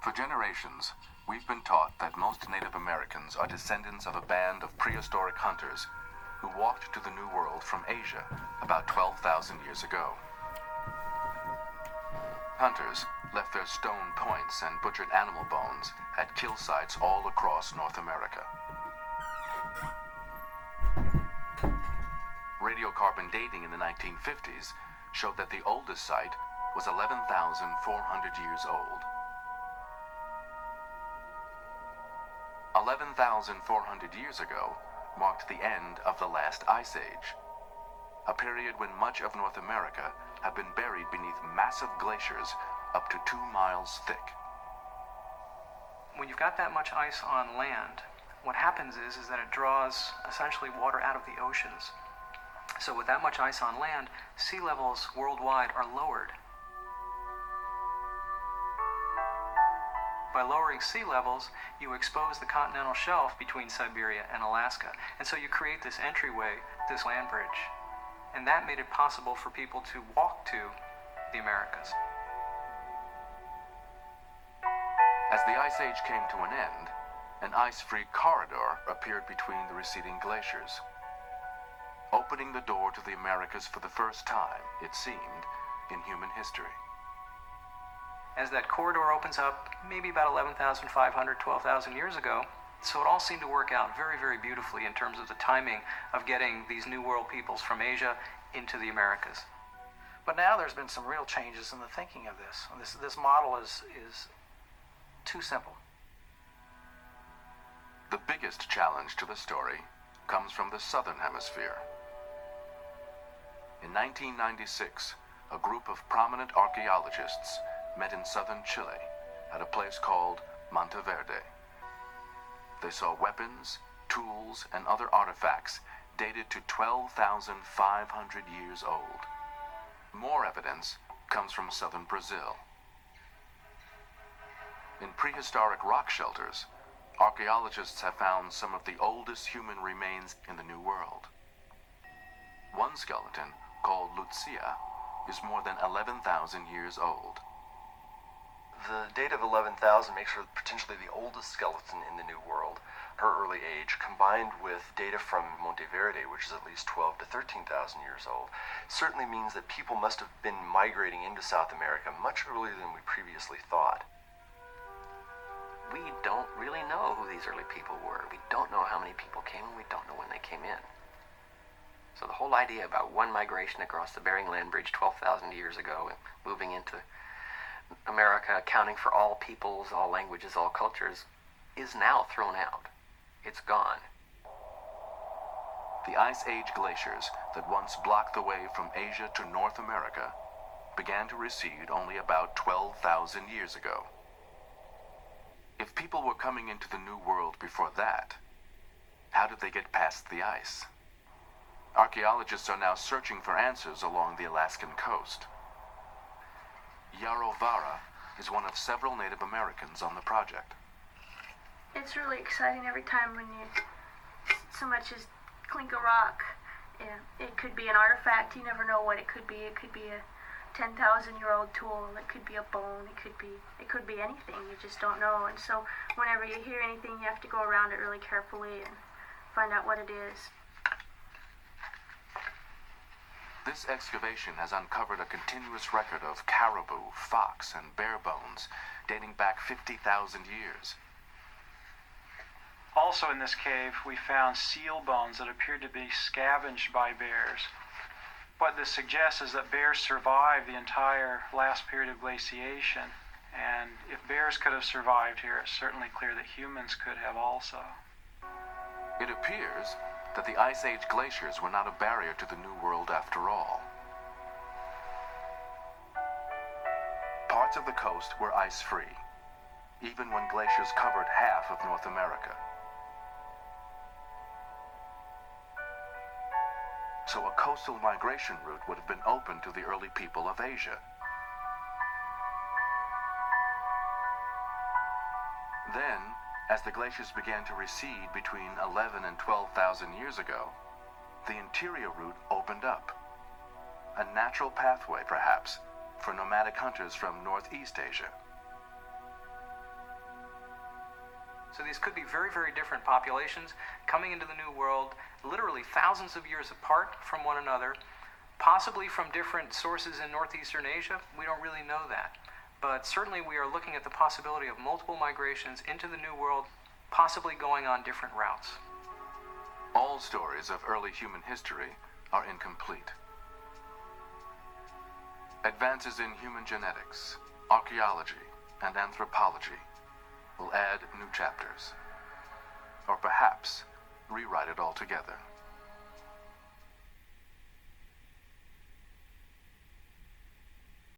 For generations, we've been taught that most Native Americans are descendants of a band of prehistoric hunters who walked to the New World from Asia about 12,000 years ago. Hunters left their stone points and butchered animal bones at kill sites all across North America. Radiocarbon dating in the 1950s showed that the oldest site was 11,400 years old. 11,400 years ago marked the end of the last ice age, a period when much of North America had been buried beneath massive glaciers up to 2 miles thick. When you've got that much ice on land, what happens is that it draws essentially water out of the oceans. So with that much ice on land, sea levels worldwide are lowered. By lowering sea levels, you expose the continental shelf between Siberia and Alaska. And so you create this entryway, this land bridge. And that made it possible for people to walk to the Americas. As the Ice Age came to an end, an ice-free corridor appeared between the receding glaciers, opening the door to the Americas for the first time, it seemed, in human history. As that corridor opens up, maybe about 11,500, 12,000 years ago, so it all seemed to work out very, very beautifully in terms of the timing of getting these New World peoples from Asia into the Americas. But now there's been some real changes in the thinking of this. This model is too simple. The biggest challenge to the story comes from the southern hemisphere. In 1996, a group of prominent archaeologists met in southern Chile at a place called Monteverde. They saw weapons, tools, and other artifacts dated to 12,500 years old. More evidence comes from southern Brazil. In prehistoric rock shelters, archaeologists have found some of the oldest human remains in the New World. One skeleton, called Lucia, is more than 11,000 years old. The date of 11,000 makes her potentially the oldest skeleton in the New World. Her early age, combined with data from Monteverde, which is at least 12 to 13,000 years old, certainly means that people must have been migrating into South America much earlier than we previously thought. We don't really know who these early people were. We don't know how many people came, and we don't know when they came in. So the whole idea about one migration across the Bering Land Bridge 12,000 years ago and moving into America, accounting for all peoples, all languages, all cultures, is now thrown out. It's gone. The Ice Age glaciers that once blocked the way from Asia to North America began to recede only about 12,000 years ago. If people were coming into the New World before that, how did they get past the ice? Archaeologists are now searching for answers along the Alaskan coast. Yarrow Vara is one of several Native Americans on the project. It's really exciting every time when you so much as clink a rock. Yeah, it could be an artifact. You never know what it could be. It could be a 10,000-year-old tool. It could be a bone. It could be anything. You just don't know. And so whenever you hear anything, you have to go around it really carefully and find out what it is. This excavation has uncovered a continuous record of caribou, fox, and bear bones dating back 50,000 years. Also in this cave, we found seal bones that appeared to be scavenged by bears. What this suggests is that bears survived the entire last period of glaciation, and if bears could have survived here, it's certainly clear that humans could have also. It appears that the Ice Age glaciers were not a barrier to the New World after all. Parts of the coast were ice-free, even when glaciers covered half of North America. So a coastal migration route would have been open to the early people of Asia. Then, as the glaciers began to recede between 11 and 12,000 years ago, the interior route opened up. A natural pathway, perhaps, for nomadic hunters from Northeast Asia. So these could be very, very different populations coming into the New World, literally thousands of years apart from one another, possibly from different sources in northeastern Asia. We don't really know that. But certainly we are looking at the possibility of multiple migrations into the New World, possibly going on different routes. All stories of early human history are incomplete. Advances in human genetics, archaeology, and anthropology will add new chapters, or perhaps rewrite it altogether.